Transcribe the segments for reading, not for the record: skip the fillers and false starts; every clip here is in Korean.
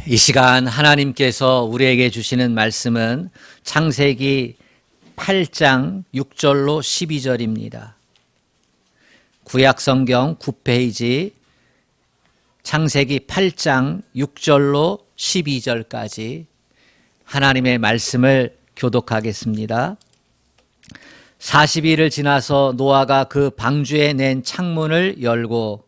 이 시간 하나님께서 우리에게 주시는 말씀은 창세기 8장 6절로 12절입니다. 구약성경 9페이지 창세기 8장 6절로 12절까지 하나님의 말씀을 교독하겠습니다. 40일을 지나서 노아가 그 방주에 낸 창문을 열고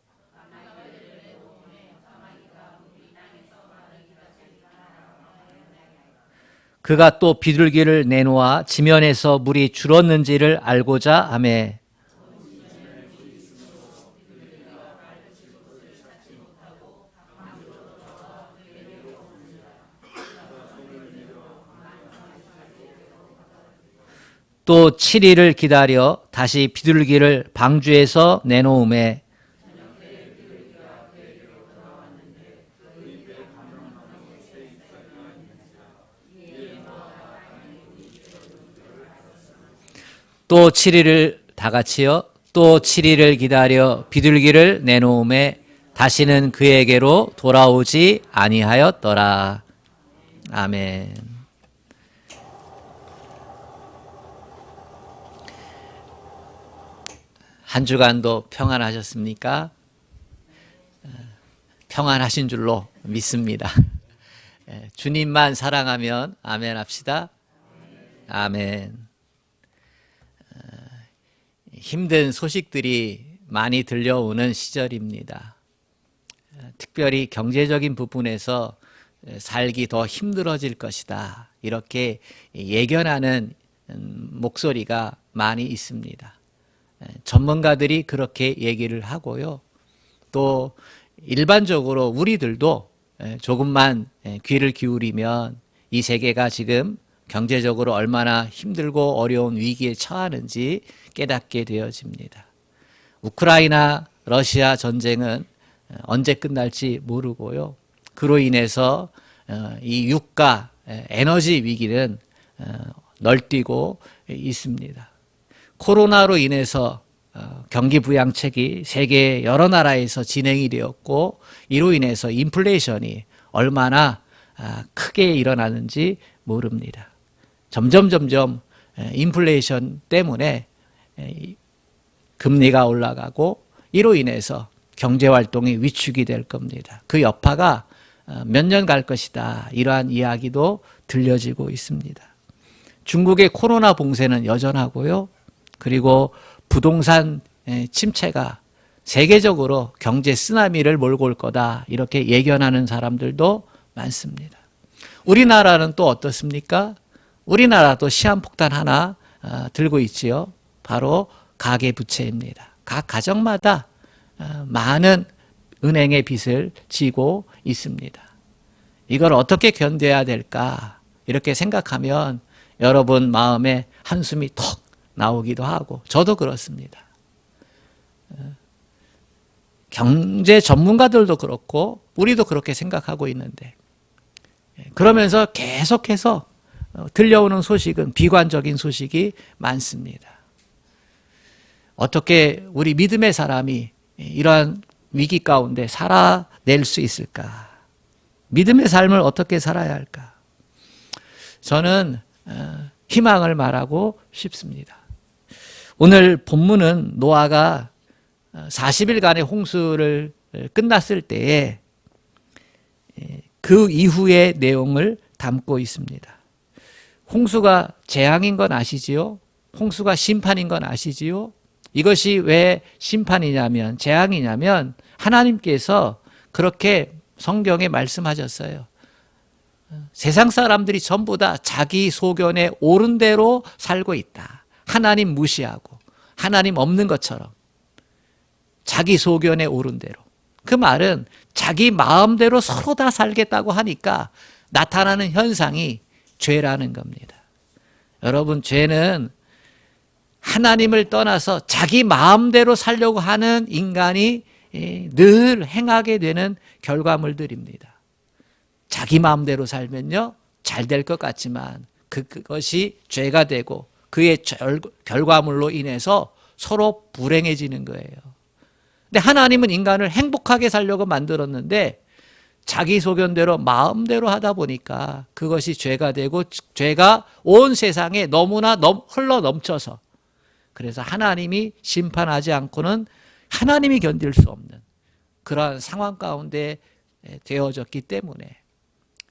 그가 또 비둘기를 내놓아 지면에서 물이 줄었는지를 알고자 하매 또 7일을 기다려 다시 비둘기를 방주에서 내놓음에 또 7일을 다 같이요. 또 7일을 기다려 비둘기를 내놓음에 다시는 그에게로 돌아오지 아니하였더라. 아멘. 한 주간도 평안하셨습니까? 평안하신 줄로 믿습니다. 주님만 사랑하면 아멘 합시다. 아멘. 힘든 소식들이 많이 들려오는 시절입니다. 특별히 경제적인 부분에서 살기 더 힘들어질 것이다. 이렇게 예견하는 목소리가 많이 있습니다. 전문가들이 그렇게 얘기를 하고요. 또 일반적으로 우리들도 조금만 귀를 기울이면 이 세계가 지금 경제적으로 얼마나 힘들고 어려운 위기에 처하는지 깨닫게 되어집니다. 우크라이나 러시아 전쟁은 언제 끝날지 모르고요. 그로 인해서 이 유가 에너지 위기는 널뛰고 있습니다. 코로나로 인해서 경기 부양책이 세계 여러 나라에서 진행이 되었고 이로 인해서 인플레이션이 얼마나 크게 일어나는지 모릅니다. 점점 인플레이션 때문에 금리가 올라가고 이로 인해서 경제활동이 위축이 될 겁니다. 그 여파가 몇 년 갈 것이다. 이러한 이야기도 들려지고 있습니다. 중국의 코로나 봉쇄는 여전하고요. 그리고 부동산 침체가 세계적으로 경제 쓰나미를 몰고 올 거다. 이렇게 예견하는 사람들도 많습니다. 우리나라는 또 어떻습니까? 우리나라도 시한폭탄 하나 들고 있지요. 바로 가계부채입니다. 각 가정마다 많은 은행의 빚을 지고 있습니다. 이걸 어떻게 견뎌야 될까? 이렇게 생각하면 여러분 마음에 한숨이 턱 나오기도 하고 저도 그렇습니다. 경제 전문가들도 그렇고 우리도 그렇게 생각하고 있는데 그러면서 계속해서 들려오는 소식은 비관적인 소식이 많습니다. 어떻게 우리 믿음의 사람이 이러한 위기 가운데 살아낼 수 있을까? 믿음의 삶을 어떻게 살아야 할까? 저는 희망을 말하고 싶습니다. 오늘 본문은 노아가 40일간의 홍수를 끝났을 때에 그 이후의 내용을 담고 있습니다. 홍수가 재앙인 건 아시지요? 홍수가 심판인 건 아시지요? 이것이 왜 심판이냐면 재앙이냐면 하나님께서 그렇게 성경에 말씀하셨어요. 세상 사람들이 전부 다 자기 소견에 옳은 대로 살고 있다. 하나님 무시하고 하나님 없는 것처럼 자기 소견에 옳은 대로. 그 말은 자기 마음대로 서로 다 살겠다고 하니까 나타나는 현상이 죄라는 겁니다. 여러분, 죄는 하나님을 떠나서 자기 마음대로 살려고 하는 인간이 늘 행하게 되는 결과물들입니다. 자기 마음대로 살면요, 잘 될 것 같지만 그것이 죄가 되고 그의 결과물로 인해서 서로 불행해지는 거예요. 근데 하나님은 인간을 행복하게 살려고 만들었는데 자기 소견대로 마음대로 하다 보니까 그것이 죄가 되고 죄가 온 세상에 너무나 흘러 넘쳐서 그래서 하나님이 심판하지 않고는 하나님이 견딜 수 없는 그러한 상황 가운데 되어졌기 때문에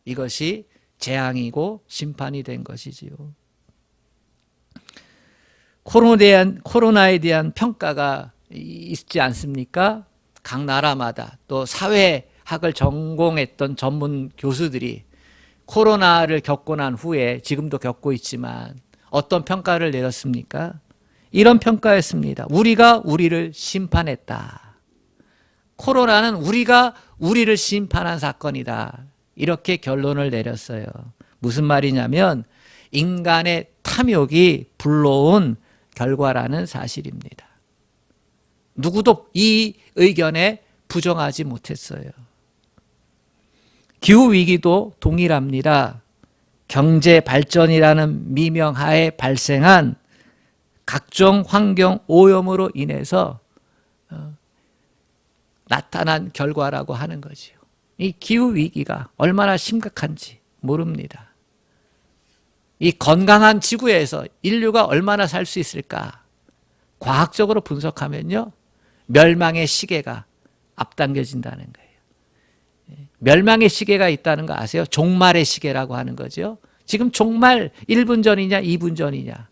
이것이 재앙이고 심판이 된 것이지요. 코로나에 대한 평가가 있지 않습니까? 각 나라마다 또 사회학을 전공했던 전문 교수들이 코로나를 겪고 난 후에 지금도 겪고 있지만 어떤 평가를 내렸습니까? 이런 평가였습니다. 우리가 우리를 심판했다. 코로나는 우리가 우리를 심판한 사건이다. 이렇게 결론을 내렸어요. 무슨 말이냐면 인간의 탐욕이 불러온 결과라는 사실입니다. 누구도 이 의견에 부정하지 못했어요. 기후위기도 동일합니다. 경제 발전이라는 미명하에 발생한 각종 환경 오염으로 인해서 나타난 결과라고 하는 거지요. 이 기후위기가 얼마나 심각한지 모릅니다. 이 건강한 지구에서 인류가 얼마나 살 수 있을까? 과학적으로 분석하면요. 멸망의 시계가 앞당겨진다는 거예요. 멸망의 시계가 있다는 거 아세요? 종말의 시계라고 하는 거죠. 지금 종말 1분 전이냐 2분 전이냐.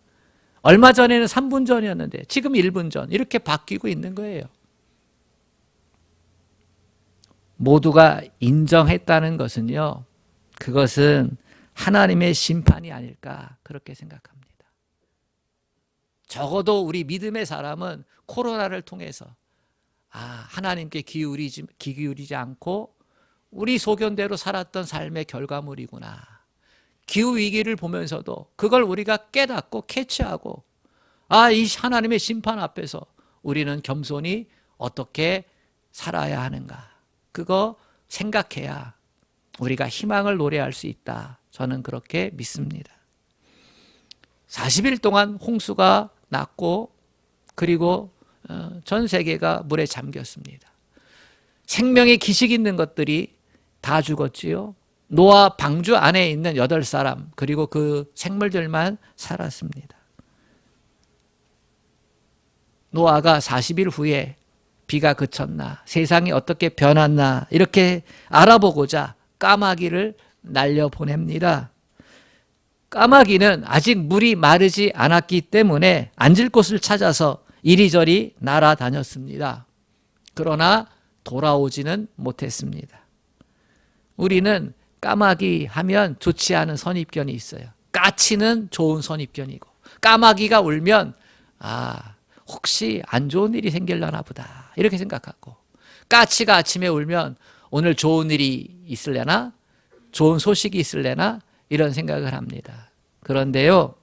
얼마 전에는 3분 전이었는데 지금 1분 전 이렇게 바뀌고 있는 거예요. 모두가 인정했다는 것은요. 그것은 하나님의 심판이 아닐까 그렇게 생각합니다. 적어도 우리 믿음의 사람은 코로나를 통해서 하나님께 기울이지 않고 우리 소견대로 살았던 삶의 결과물이구나. 기후위기를 보면서도 그걸 우리가 깨닫고 캐치하고 이 하나님의 심판 앞에서 우리는 겸손히 어떻게 살아야 하는가. 그거 생각해야 우리가 희망을 노래할 수 있다. 저는 그렇게 믿습니다. 40일 동안 홍수가 났고 그리고 전 세계가 물에 잠겼습니다. 생명의 기식 있는 것들이 다 죽었지요. 노아 방주 안에 있는 8사람 그리고 그 생물들만 살았습니다. 노아가 40일 후에 비가 그쳤나 세상이 어떻게 변했나 이렇게 알아보고자 까마귀를 날려보냅니다. 까마귀는 아직 물이 마르지 않았기 때문에 앉을 곳을 찾아서 이리저리 날아다녔습니다. 그러나 돌아오지는 못했습니다. 우리는 까마귀 하면 좋지 않은 선입견이 있어요. 까치는 좋은 선입견이고 까마귀가 울면 혹시 안 좋은 일이 생길려나 보다 이렇게 생각하고 까치가 아침에 울면 오늘 좋은 일이 있을려나 좋은 소식이 있을려나 이런 생각을 합니다. 그런데요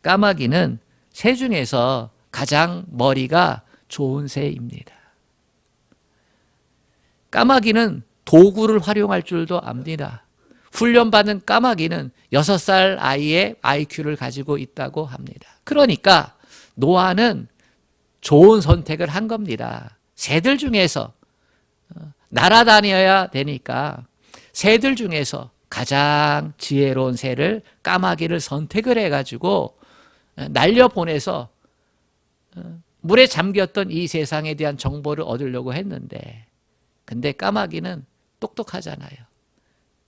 까마귀는 새 중에서 가장 머리가 좋은 새입니다. 까마귀는 도구를 활용할 줄도 압니다. 훈련받은 까마귀는 6살 아이의 IQ를 가지고 있다고 합니다. 그러니까 노아는 좋은 선택을 한 겁니다. 새들 중에서 날아다녀야 되니까 새들 중에서 가장 지혜로운 새를 까마귀를 선택을 해가지고 날려보내서 물에 잠겼던 이 세상에 대한 정보를 얻으려고 했는데 근데 까마귀는 똑똑하잖아요.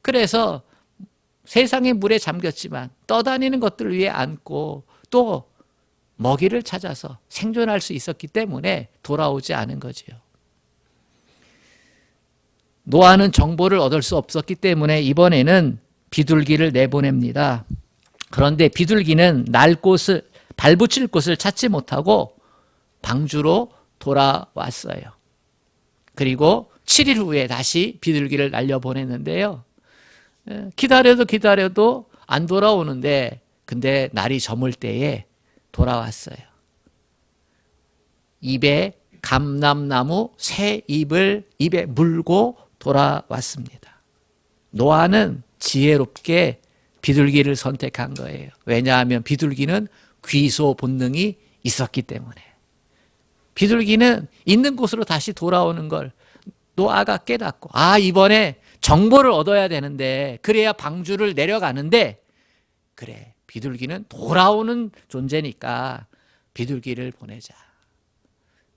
그래서 세상에 물에 잠겼지만 떠다니는 것들을 위해 안고 또 먹이를 찾아서 생존할 수 있었기 때문에 돌아오지 않은 거지요. 노아는 정보를 얻을 수 없었기 때문에 이번에는 비둘기를 내보냅니다. 그런데 비둘기는 발붙일 곳을 찾지 못하고 방주로 돌아왔어요. 그리고 7일 후에 다시 비둘기를 날려보냈는데요. 기다려도 안 돌아오는데 근데 날이 저물 때에 돌아왔어요. 입에 감람나무 새 잎을 입에 물고 돌아왔습니다. 노아는 지혜롭게 비둘기를 선택한 거예요. 왜냐하면 비둘기는 귀소 본능이 있었기 때문에. 비둘기는 있는 곳으로 다시 돌아오는 걸 노아가 깨닫고 이번에 정보를 얻어야 되는데 그래야 방주를 내려가는데 그래 비둘기는 돌아오는 존재니까 비둘기를 보내자.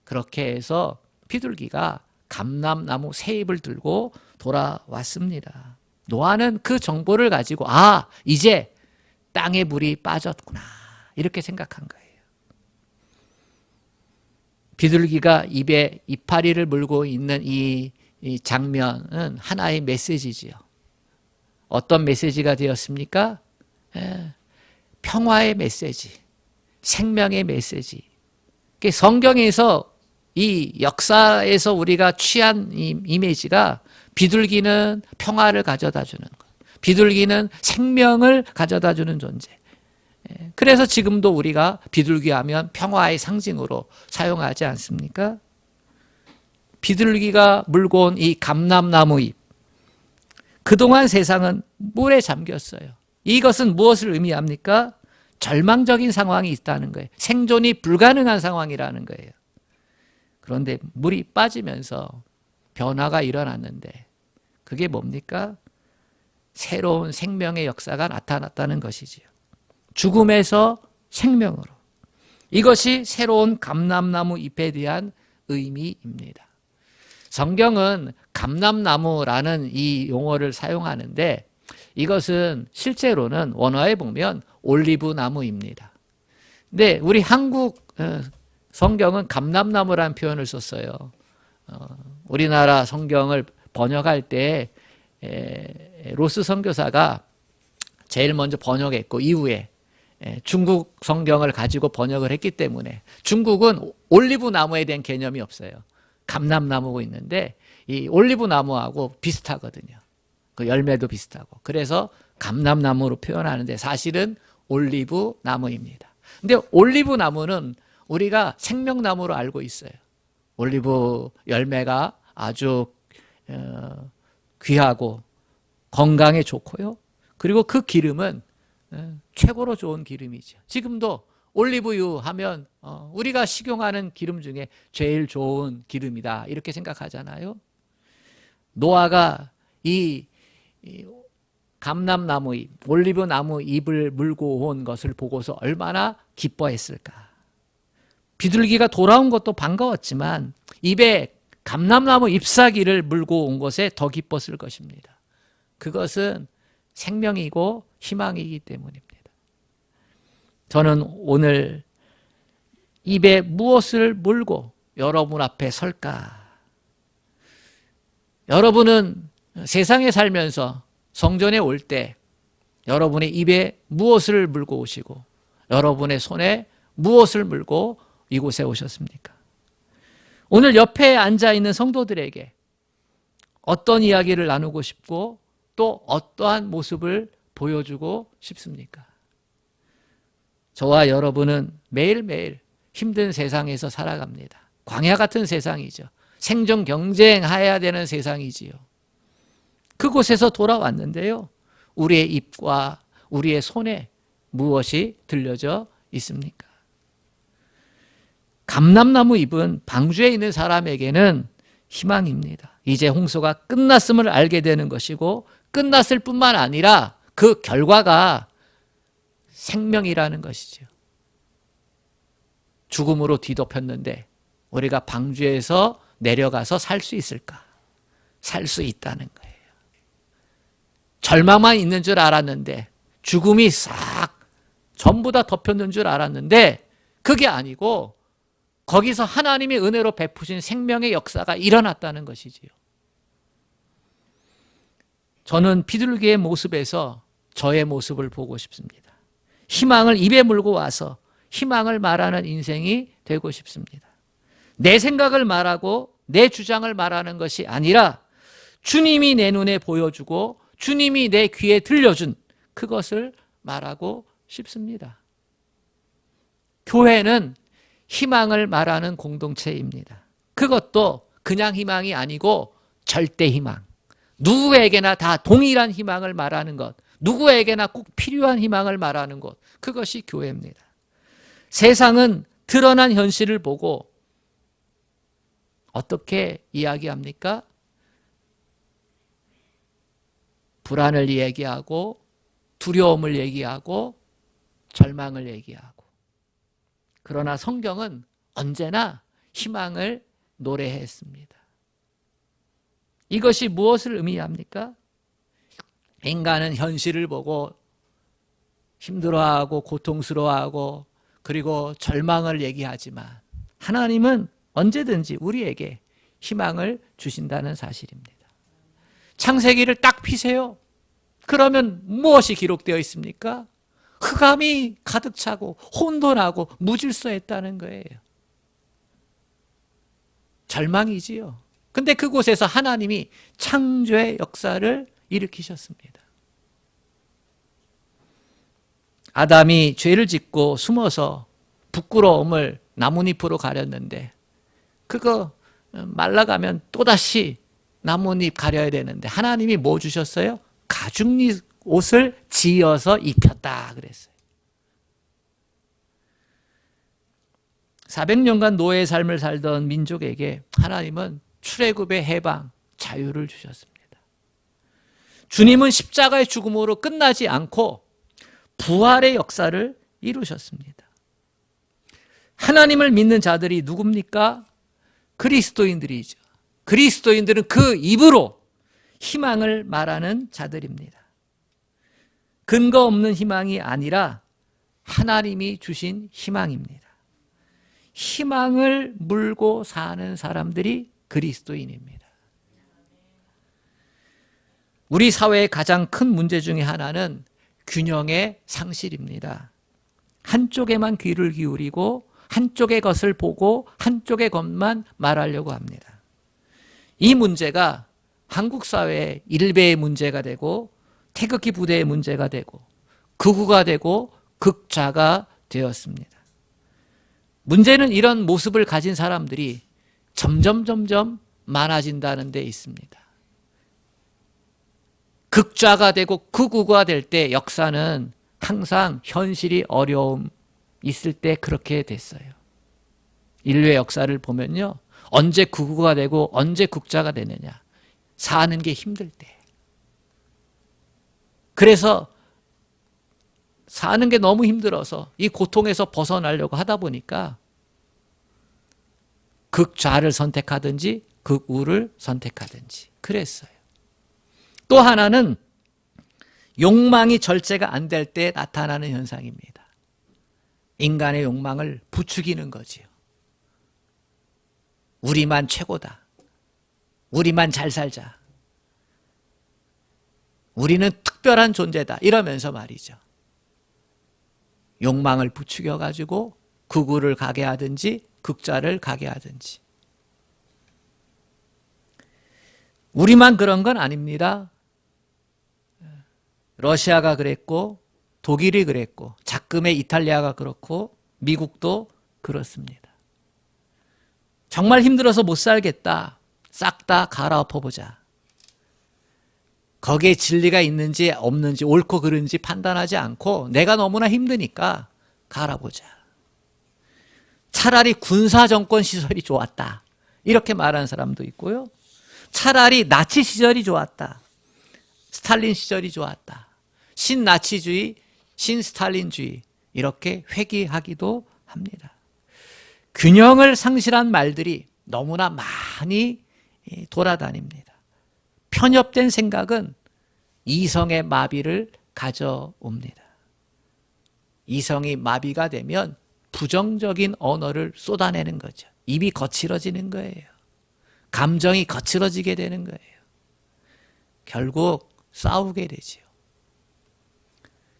그렇게 해서 비둘기가 감람나무 새 잎을 들고 돌아왔습니다. 노아는 그 정보를 가지고 이제 땅에 물이 빠졌구나 이렇게 생각한 거예요. 비둘기가 입에 이파리를 물고 있는 이 장면은 하나의 메시지지요. 어떤 메시지가 되었습니까? 평화의 메시지, 생명의 메시지. 성경에서 이 역사에서 우리가 취한 이 이미지가 비둘기는 평화를 가져다 주는 것, 비둘기는 생명을 가져다 주는 존재. 그래서 지금도 우리가 비둘기 하면 평화의 상징으로 사용하지 않습니까? 비둘기가 물고 온 이 감람나무 잎. 그동안 세상은 물에 잠겼어요. 이것은 무엇을 의미합니까? 절망적인 상황이 있다는 거예요. 생존이 불가능한 상황이라는 거예요. 그런데 물이 빠지면서 변화가 일어났는데 그게 뭡니까? 새로운 생명의 역사가 나타났다는 것이지요. 죽음에서 생명으로. 이것이 새로운 감람나무 잎에 대한 의미입니다. 성경은 감람나무라는 이 용어를 사용하는데 이것은 실제로는 원어에 보면 올리브 나무입니다. 근데 우리 한국 성경은 감람나무라는 표현을 썼어요. 우리나라 성경을 번역할 때 로스 선교사가 제일 먼저 번역했고 이후에 중국 성경을 가지고 번역을 했기 때문에 중국은 올리브 나무에 대한 개념이 없어요. 감람나무가 있는데 이 올리브 나무하고 비슷하거든요. 그 열매도 비슷하고. 그래서 감람나무로 표현하는데 사실은 올리브 나무입니다. 근데 올리브 나무는 우리가 생명나무로 알고 있어요. 올리브 열매가 아주 귀하고 건강에 좋고요. 그리고 그 기름은 최고로 좋은 기름이죠. 지금도 올리브유 하면 우리가 식용하는 기름 중에 제일 좋은 기름이다 이렇게 생각하잖아요. 노아가 이 감람나무 잎, 올리브 나무 잎을 물고 온 것을 보고서 얼마나 기뻐했을까. 비둘기가 돌아온 것도 반가웠지만 입에 감람나무 잎사귀를 물고 온 것에 더 기뻤을 것입니다. 그것은 생명이고 희망이기 때문입니다. 저는 오늘 입에 무엇을 물고 여러분 앞에 설까? 여러분은 세상에 살면서 성전에 올 때 여러분의 입에 무엇을 물고 오시고 여러분의 손에 무엇을 물고 이곳에 오셨습니까? 오늘 옆에 앉아있는 성도들에게 어떤 이야기를 나누고 싶고 또 어떠한 모습을 보여주고 싶습니까? 저와 여러분은 매일매일 힘든 세상에서 살아갑니다. 광야 같은 세상이죠. 생존 경쟁해야 되는 세상이지요. 그곳에서 돌아왔는데요. 우리의 입과 우리의 손에 무엇이 들려져 있습니까? 감람나무 잎은 방주에 있는 사람에게는 희망입니다. 이제 홍수가 끝났음을 알게 되는 것이고 끝났을 뿐만 아니라 그 결과가 생명이라는 것이죠. 죽음으로 뒤덮였는데 우리가 방주에서 내려가서 살 수 있을까? 살 수 있다는 거예요. 절망만 있는 줄 알았는데 죽음이 싹 전부 다 덮였는 줄 알았는데 그게 아니고 거기서 하나님의 은혜로 베푸신 생명의 역사가 일어났다는 것이지요. 저는 비둘기의 모습에서 저의 모습을 보고 싶습니다. 희망을 입에 물고 와서 희망을 말하는 인생이 되고 싶습니다. 내 생각을 말하고 내 주장을 말하는 것이 아니라 주님이 내 눈에 보여주고 주님이 내 귀에 들려준 그것을 말하고 싶습니다. 교회는 희망을 말하는 공동체입니다. 그것도 그냥 희망이 아니고 절대 희망. 누구에게나 다 동일한 희망을 말하는 것, 누구에게나 꼭 필요한 희망을 말하는 것, 그것이 교회입니다. 세상은 드러난 현실을 보고 어떻게 이야기합니까? 불안을 얘기하고 두려움을 얘기하고 절망을 얘기하고, 그러나 성경은 언제나 희망을 노래했습니다. 이것이 무엇을 의미합니까? 인간은 현실을 보고 힘들어하고 고통스러워하고 그리고 절망을 얘기하지만 하나님은 언제든지 우리에게 희망을 주신다는 사실입니다. 창세기를 딱 피세요. 그러면 무엇이 기록되어 있습니까? 흑암이 가득 차고 혼돈하고 무질서했다는 거예요. 절망이지요. 근데 그곳에서 하나님이 창조의 역사를 일으키셨습니다. 아담이 죄를 짓고 숨어서 부끄러움을 나뭇잎으로 가렸는데, 그거 말라가면 또다시 나뭇잎 가려야 되는데 하나님이 뭐 주셨어요? 가죽잎 옷을 지어서 입혔다 그랬어요. 400년간 노예의 삶을 살던 민족에게 하나님은 출애굽의 해방, 자유를 주셨습니다. 주님은 십자가의 죽음으로 끝나지 않고 부활의 역사를 이루셨습니다. 하나님을 믿는 자들이 누굽니까? 그리스도인들이죠. 그리스도인들은 그 입으로 희망을 말하는 자들입니다. 근거 없는 희망이 아니라 하나님이 주신 희망입니다. 희망을 물고 사는 사람들이 그리스도인입니다. 우리 사회의 가장 큰 문제 중에 하나는 균형의 상실입니다. 한쪽에만 귀를 기울이고 한쪽의 것을 보고 한쪽의 것만 말하려고 합니다. 이 문제가 한국 사회의 일배의 문제가 되고 태극기 부대의 문제가 되고 극우가 되고 극좌가 되었습니다. 문제는 이런 모습을 가진 사람들이 점점 많아진다는 데 있습니다. 극좌가 되고 극우가 될 때 역사는 항상 현실이 어려움 있을 때 그렇게 됐어요. 인류의 역사를 보면요, 언제 극우가 되고 언제 극좌가 되느냐, 사는 게 힘들 때. 그래서 사는 게 너무 힘들어서 이 고통에서 벗어나려고 하다 보니까 극좌를 선택하든지 극우를 선택하든지 그랬어요. 또 하나는 욕망이 절제가 안 될 때 나타나는 현상입니다. 인간의 욕망을 부추기는 거지요. 우리만 최고다. 우리만 잘 살자. 우리는 특별한 존재다. 이러면서 말이죠. 욕망을 부추겨가지고 극우를 가게 하든지 극좌를 가게 하든지. 우리만 그런 건 아닙니다. 러시아가 그랬고 독일이 그랬고 작금의 이탈리아가 그렇고 미국도 그렇습니다. 정말 힘들어서 못 살겠다. 싹 다 갈아엎어보자. 거기에 진리가 있는지 없는지 옳고 그른지 판단하지 않고 내가 너무나 힘드니까 갈아보자. 차라리 군사정권 시설이 좋았다. 이렇게 말하는 사람도 있고요. 차라리 나치 시절이 좋았다. 스탈린 시절이 좋았다. 신나치주의, 신스탈린주의 이렇게 회귀하기도 합니다. 균형을 상실한 말들이 너무나 많이 돌아다닙니다. 편협된 생각은 이성의 마비를 가져옵니다. 이성이 마비가 되면 부정적인 언어를 쏟아내는 거죠. 입이 거칠어지는 거예요. 감정이 거칠어지게 되는 거예요. 결국 싸우게 되지요.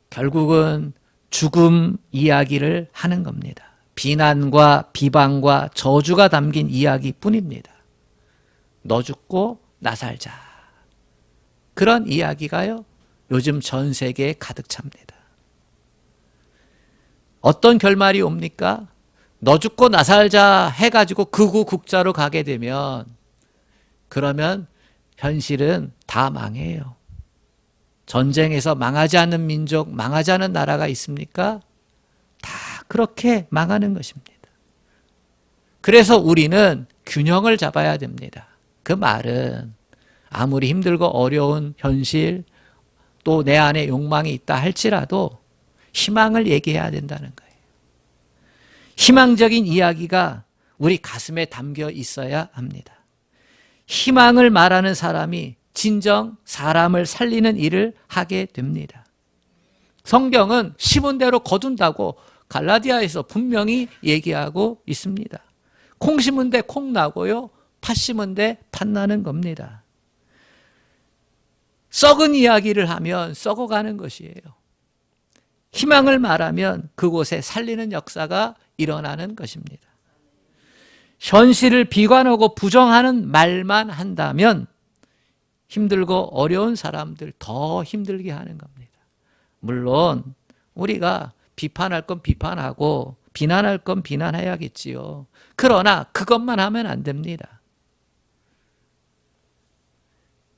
결국은 죽음 이야기를 하는 겁니다. 비난과 비방과 저주가 담긴 이야기뿐입니다. 너 죽고 나 살자. 그런 이야기가요, 요즘 전 세계에 가득 찹니다. 어떤 결말이 옵니까? 너 죽고 나 살자 해가지고 극우 극좌로 가게 되면 그러면 현실은 다 망해요. 전쟁에서 망하지 않는 민족, 망하지 않는 나라가 있습니까? 다 그렇게 망하는 것입니다. 그래서 우리는 균형을 잡아야 됩니다. 그 말은 아무리 힘들고 어려운 현실, 또 내 안에 욕망이 있다 할지라도 희망을 얘기해야 된다는 거예요. 희망적인 이야기가 우리 가슴에 담겨 있어야 합니다. 희망을 말하는 사람이 진정 사람을 살리는 일을 하게 됩니다. 성경은 심은 대로 거둔다고 갈라디아에서 분명히 얘기하고 있습니다. 콩 심은 데 콩 나고요, 팥 심은 데 팥 나는 겁니다. 썩은 이야기를 하면 썩어가는 것이에요. 희망을 말하면 그곳에 살리는 역사가 일어나는 것입니다. 현실을 비관하고 부정하는 말만 한다면 힘들고 어려운 사람들 더 힘들게 하는 겁니다. 물론 우리가 비판할 건 비판하고 비난할 건 비난해야겠지요. 그러나 그것만 하면 안 됩니다.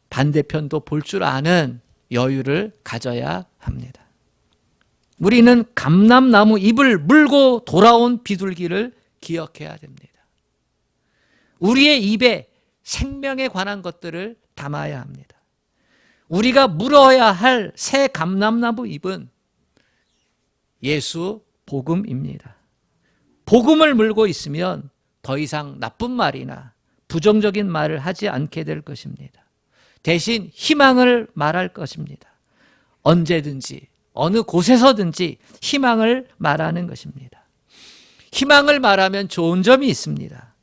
반대편도 볼 줄 아는 여유를 가져야 합니다. 우리는 감람나무 잎을 물고 돌아온 비둘기를 기억해야 됩니다. 우리의 입에 생명에 관한 것들을 담아야 합니다. 우리가 물어야 할 새 감람나무 잎은 예수 복음입니다. 복음을 물고 있으면 더 이상 나쁜 말이나 부정적인 말을 하지 않게 될 것입니다. 대신 희망을 말할 것입니다. 언제든지 어느 곳에서든지 희망을 말하는 것입니다. 희망을 말하면 좋은 점이 있습니다.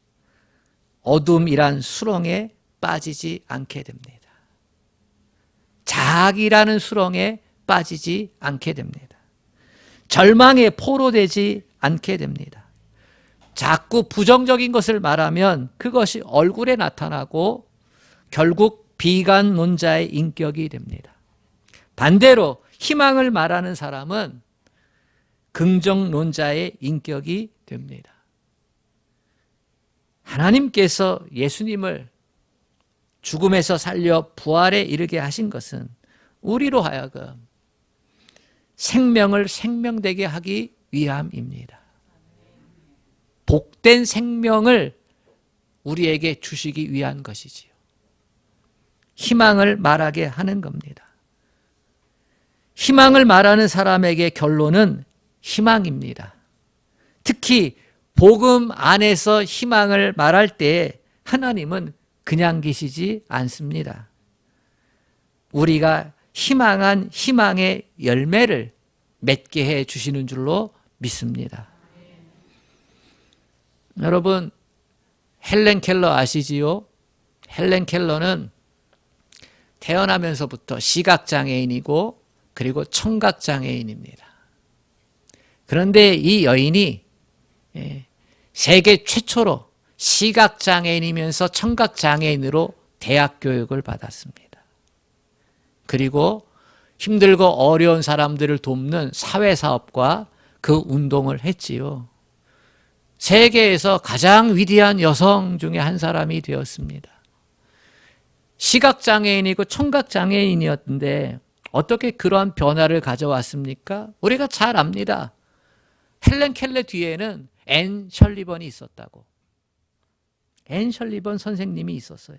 어둠이란 수렁에 빠지지 않게 됩니다. 자학이라는 수렁에 빠지지 않게 됩니다. 절망에 포로되지 않게 됩니다. 자꾸 부정적인 것을 말하면 그것이 얼굴에 나타나고 결국 비관론자의 인격이 됩니다. 반대로 희망을 말하는 사람은 긍정론자의 인격이 됩니다. 하나님께서 예수님을 죽음에서 살려 부활에 이르게 하신 것은 우리로 하여금 생명을 생명되게 하기 위함입니다. 복된 생명을 우리에게 주시기 위한 것이지요. 희망을 말하게 하는 겁니다. 희망을 말하는 사람에게 결론은 희망입니다. 특히 복음 안에서 희망을 말할 때 하나님은 그냥 계시지 않습니다. 우리가 희망한 희망의 열매를 맺게 해 주시는 줄로 믿습니다. 여러분, 헬렌 켈러 아시지요? 헬렌 켈러는 태어나면서부터 시각장애인이고 그리고 청각장애인입니다. 그런데 이 여인이 세계 최초로 시각장애인이면서 청각장애인으로 대학 교육을 받았습니다. 그리고 힘들고 어려운 사람들을 돕는 사회사업과 그 운동을 했지요. 세계에서 가장 위대한 여성 중에 한 사람이 되었습니다. 시각장애인이고 청각장애인이었는데 어떻게 그러한 변화를 가져왔습니까? 우리가 잘 압니다. 헬렌 켈러 뒤에는 앤 셜리번이 있었다고. 앤 셜리번 선생님이 있었어요.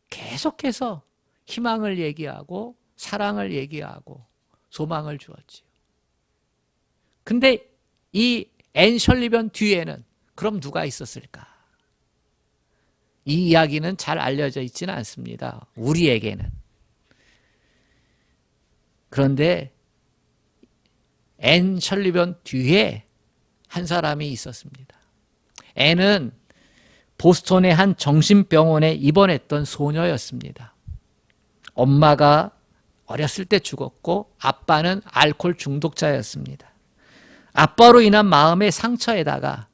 계속해서 희망을 얘기하고 사랑을 얘기하고 소망을 주었지요. 근데 이 앤 셜리번 뒤에는 그럼 누가 있었을까? 이 이야기는 잘 알려져 있지는 않습니다. 우리에게는. 그런데 앤 셜리번 뒤에 한 사람이 있었습니다. 앤은 보스턴의 한 정신병원에 입원했던 소녀였습니다. 엄마가 어렸을 때 죽었고 아빠는 알코올 중독자였습니다. 아빠로 인한 마음의 상처에다가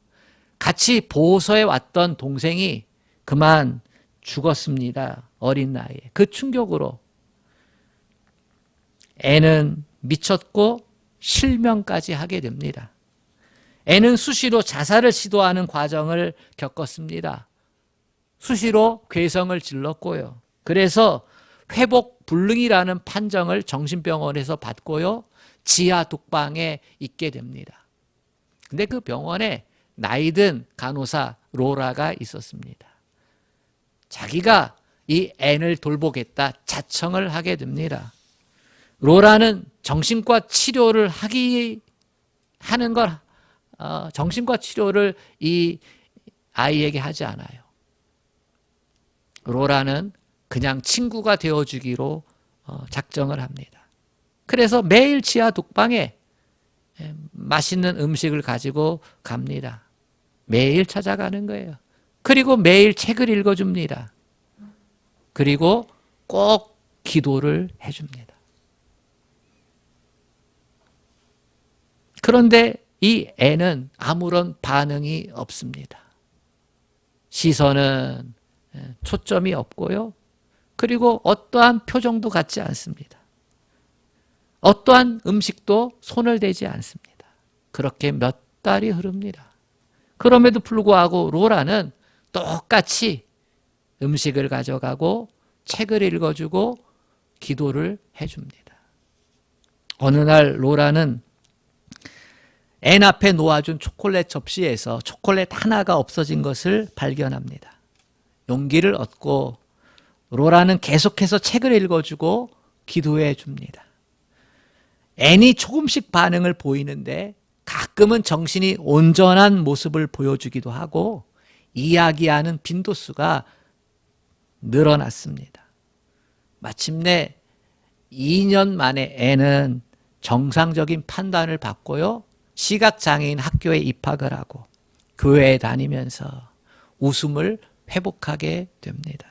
같이 보호소에 왔던 동생이 그만 죽었습니다. 어린 나이에. 그 충격으로 앤은 미쳤고 실명까지 하게 됩니다. 앤은 수시로 자살을 시도하는 과정을 겪었습니다. 수시로 괴성을 질렀고요. 그래서 회복 불능이라는 판정을 정신병원에서 받고요. 지하 독방에 있게 됩니다. 근데 그 병원에 나이든 간호사 로라가 있었습니다. 자기가 이 앤을 돌보겠다 자청을 하게 됩니다. 로라는 정신과 치료를 정신과 치료를 이 아이에게 하지 않아요. 로라는 그냥 친구가 되어주기로 작정을 합니다. 그래서 매일 지하 독방에 맛있는 음식을 가지고 갑니다. 매일 찾아가는 거예요. 그리고 매일 책을 읽어줍니다. 그리고 꼭 기도를 해줍니다. 그런데 이 애는 아무런 반응이 없습니다. 시선은 초점이 없고요. 그리고 어떠한 표정도 갖지 않습니다. 어떠한 음식도 손을 대지 않습니다. 그렇게 몇 달이 흐릅니다. 그럼에도 불구하고 로라는 똑같이 음식을 가져가고 책을 읽어주고 기도를 해줍니다. 어느 날 로라는 앤 앞에 놓아준 초콜릿 접시에서 초콜릿 하나가 없어진 것을 발견합니다. 용기를 얻고 로라는 계속해서 책을 읽어주고 기도해 줍니다. 앤이 조금씩 반응을 보이는데 가끔은 정신이 온전한 모습을 보여주기도 하고 이야기하는 빈도수가 늘어났습니다. 마침내 2년 만에 앤은 정상적인 판단을 받고요. 시각장애인 학교에 입학을 하고 교회에 다니면서 웃음을 회복하게 됩니다.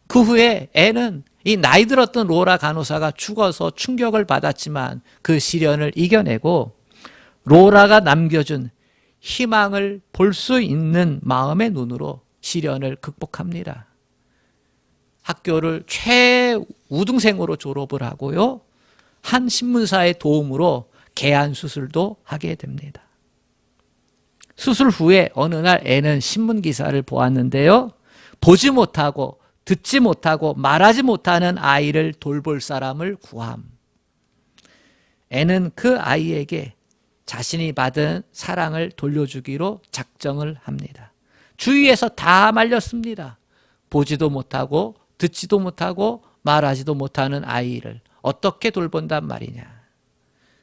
그 후에 앤은 이 나이 들었던 로라 간호사가 죽어서 충격을 받았지만 그 시련을 이겨내고 로라가 남겨준 희망을 볼 수 있는 마음의 눈으로 시련을 극복합니다. 학교를 최우등생으로 졸업을 하고요. 한 신문사의 도움으로 개안 수술도 하게 됩니다. 수술 후에 어느 날 앤은 신문 기사를 보았는데요. 보지 못하고 듣지 못하고 말하지 못하는 아이를 돌볼 사람을 구함. 앤은 그 아이에게 자신이 받은 사랑을 돌려주기로 작정을 합니다. 주위에서 다 말렸습니다. 보지도 못하고 듣지도 못하고 말하지도 못하는 아이를 어떻게 돌본단 말이냐.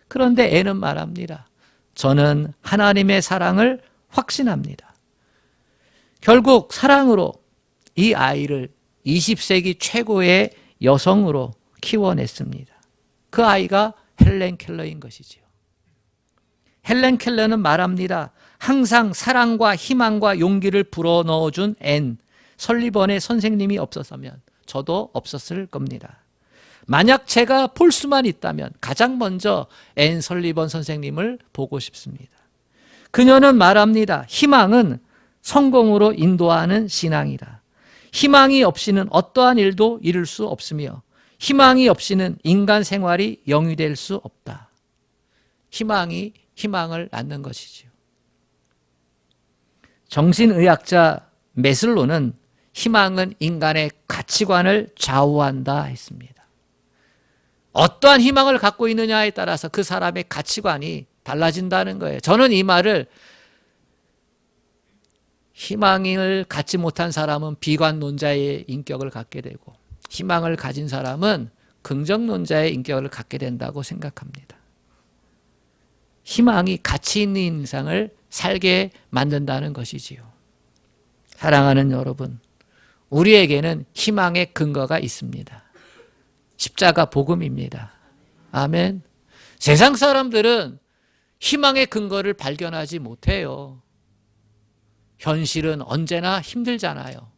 그런데 앤은 말합니다. 저는 하나님의 사랑을 확신합니다. 결국 사랑으로 이 아이를 20세기 최고의 여성으로 키워냈습니다. 그 아이가 헬렌 켈러인 것이지요. 헬렌 켈러는 말합니다. 항상 사랑과 희망과 용기를 불어넣어준 앤 설리번의 선생님이 없었으면 저도 없었을 겁니다. 만약 제가 볼 수만 있다면 가장 먼저 앤 설리번 선생님을 보고 싶습니다. 그녀는 말합니다. 희망은 성공으로 인도하는 신앙이다. 희망이 없이는 어떠한 일도 이룰 수 없으며 희망이 없이는 인간 생활이 영위될 수 없다. 희망이 희망을 낳는 것이지요. 정신의학자 메슬로는 희망은 인간의 가치관을 좌우한다 했습니다. 어떠한 희망을 갖고 있느냐에 따라서 그 사람의 가치관이 달라진다는 거예요. 저는 이 말을 희망을 갖지 못한 사람은 비관론자의 인격을 갖게 되고 희망을 가진 사람은 긍정론자의 인격을 갖게 된다고 생각합니다. 희망이 가치 있는 인생을 살게 만든다는 것이지요. 사랑하는 여러분, 우리에게는 희망의 근거가 있습니다. 십자가 복음입니다. 아멘. 세상 사람들은 희망의 근거를 발견하지 못해요. 현실은 언제나 힘들잖아요.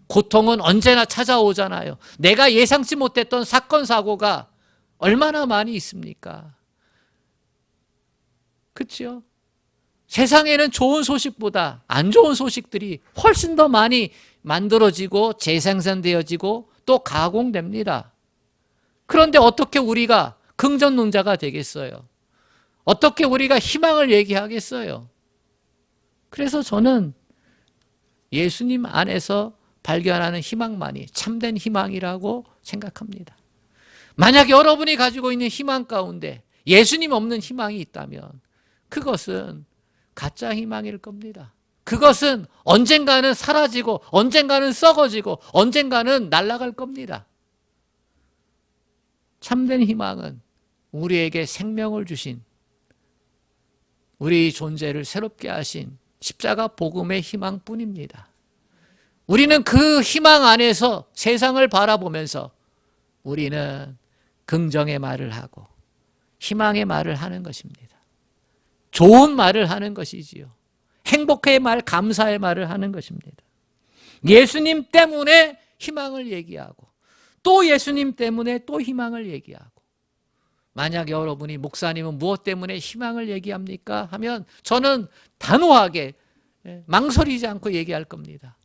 고통은 언제나 찾아오잖아요. 내가 예상치 못했던 사건, 사고가 얼마나 많이 있습니까? 그렇죠? 세상에는 좋은 소식보다 안 좋은 소식들이 훨씬 더 많이 만들어지고 재생산되어지고 또 가공됩니다. 그런데 어떻게 우리가 긍정론자가 되겠어요? 어떻게 우리가 희망을 얘기하겠어요? 그래서 저는 예수님 안에서 발견하는 희망만이 참된 희망이라고 생각합니다. 만약 여러분이 가지고 있는 희망 가운데 예수님 없는 희망이 있다면 그것은 가짜 희망일 겁니다. 그것은 언젠가는 사라지고 언젠가는 썩어지고 언젠가는 날아갈 겁니다. 참된 희망은 우리에게 생명을 주신, 우리 존재를 새롭게 하신 십자가 복음의 희망뿐입니다. 우리는 그 희망 안에서 세상을 바라보면서 우리는 긍정의 말을 하고 희망의 말을 하는 것입니다. 좋은 말을 하는 것이지요. 행복의 말, 감사의 말을 하는 것입니다. 예수님 때문에 희망을 얘기하고 또 예수님 때문에 또 희망을 얘기하고, 만약 여러분이 목사님은 무엇 때문에 희망을 얘기합니까? 하면 저는 단호하게 망설이지 않고 얘기할 겁니다.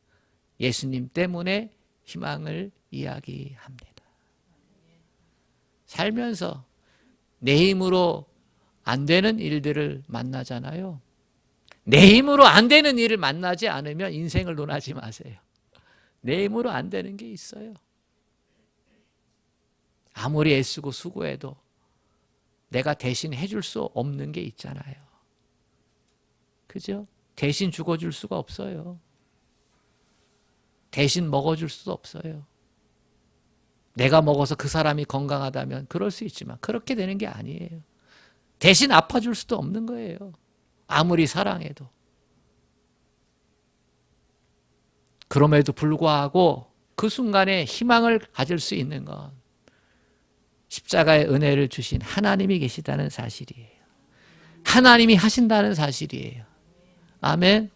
예수님 때문에 희망을 이야기합니다. 살면서 내 힘으로 안 되는 일들을 만나잖아요. 내 힘으로 안 되는 일을 만나지 않으면 인생을 논하지 마세요. 내 힘으로 안 되는 게 있어요. 아무리 애쓰고 수고해도 내가 대신 해줄 수 없는 게 있잖아요. 그죠? 대신 죽어줄 수가 없어요. 대신 먹어줄 수도 없어요. 내가 먹어서 그 사람이 건강하다면 그럴 수 있지만 그렇게 되는 게 아니에요. 대신 아파줄 수도 없는 거예요. 아무리 사랑해도. 그럼에도 불구하고 그 순간에 희망을 가질 수 있는 건 십자가의 은혜를 주신 하나님이 계시다는 사실이에요. 하나님이 하신다는 사실이에요. 아멘.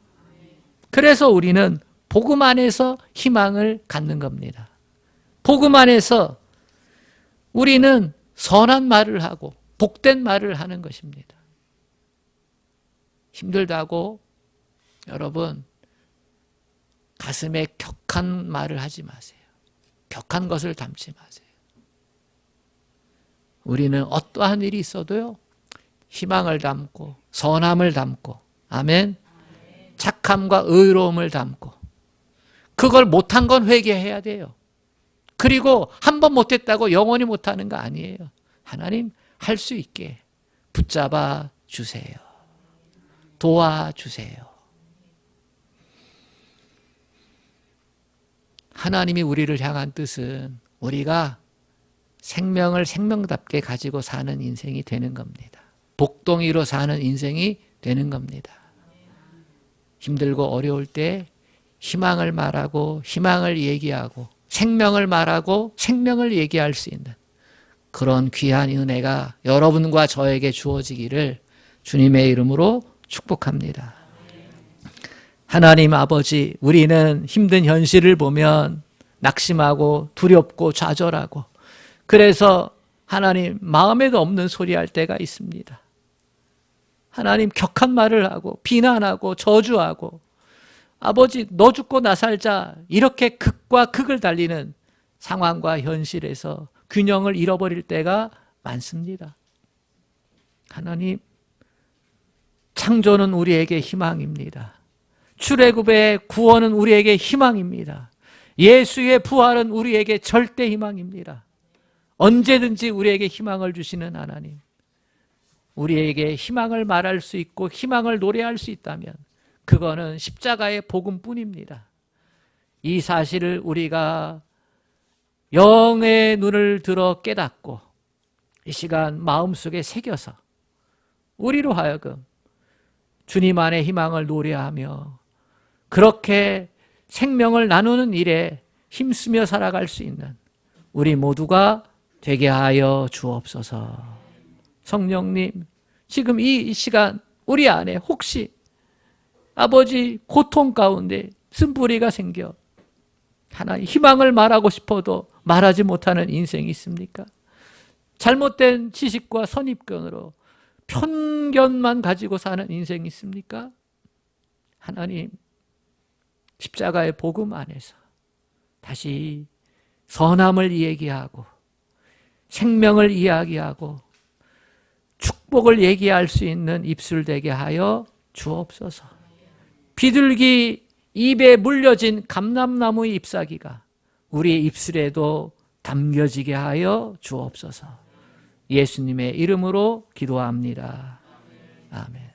그래서 우리는 복음 안에서 희망을 갖는 겁니다. 복음 안에서 우리는 선한 말을 하고 복된 말을 하는 것입니다. 힘들다고 여러분 가슴에 격한 말을 하지 마세요. 격한 것을 담지 마세요. 우리는 어떠한 일이 있어도요, 희망을 담고 선함을 담고, 아멘, 착함과 의로움을 담고, 그걸 못한 건 회개해야 돼요. 그리고 한 번 못했다고 영원히 못하는 거 아니에요. 하나님 할 수 있게 붙잡아 주세요. 도와주세요. 하나님이 우리를 향한 뜻은 우리가 생명을 생명답게 가지고 사는 인생이 되는 겁니다. 복덩이로 사는 인생이 되는 겁니다. 힘들고 어려울 때 희망을 말하고 희망을 얘기하고 생명을 말하고 생명을 얘기할 수 있는 그런 귀한 은혜가 여러분과 저에게 주어지기를 주님의 이름으로 축복합니다. 하나님 아버지, 우리는 힘든 현실을 보면 낙심하고 두렵고 좌절하고, 그래서 하나님 마음에도 없는 소리 할 때가 있습니다. 하나님 격한 말을 하고 비난하고 저주하고, 아버지 너 죽고 나 살자, 이렇게 극과 극을 달리는 상황과 현실에서 균형을 잃어버릴 때가 많습니다. 하나님, 창조는 우리에게 희망입니다. 출애굽의 구원은 우리에게 희망입니다. 예수의 부활은 우리에게 절대 희망입니다. 언제든지 우리에게 희망을 주시는 하나님, 우리에게 희망을 말할 수 있고 희망을 노래할 수 있다면 그거는 십자가의 복음뿐입니다. 이 사실을 우리가 영의 눈을 들어 깨닫고 이 시간 마음속에 새겨서 우리로 하여금 주님 안에 희망을 노래하며 그렇게 생명을 나누는 일에 힘쓰며 살아갈 수 있는 우리 모두가 되게 하여 주옵소서. 성령님, 지금 이 시간 우리 안에 혹시 아버지 고통 가운데 쓴뿌리가 생겨 하나님 희망을 말하고 싶어도 말하지 못하는 인생이 있습니까? 잘못된 지식과 선입견으로 편견만 가지고 사는 인생이 있습니까? 하나님, 십자가의 복음 안에서 다시 선함을 얘기하고 생명을 이야기하고 축복을 얘기할 수 있는 입술 되게 하여 주옵소서. 비둘기 입에 물려진 감람나무의 잎사귀가 우리의 입술에도 담겨지게 하여 주옵소서. 예수님의 이름으로 기도합니다. 아멘.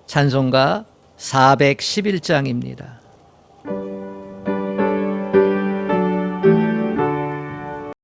찬송가 411장입니다.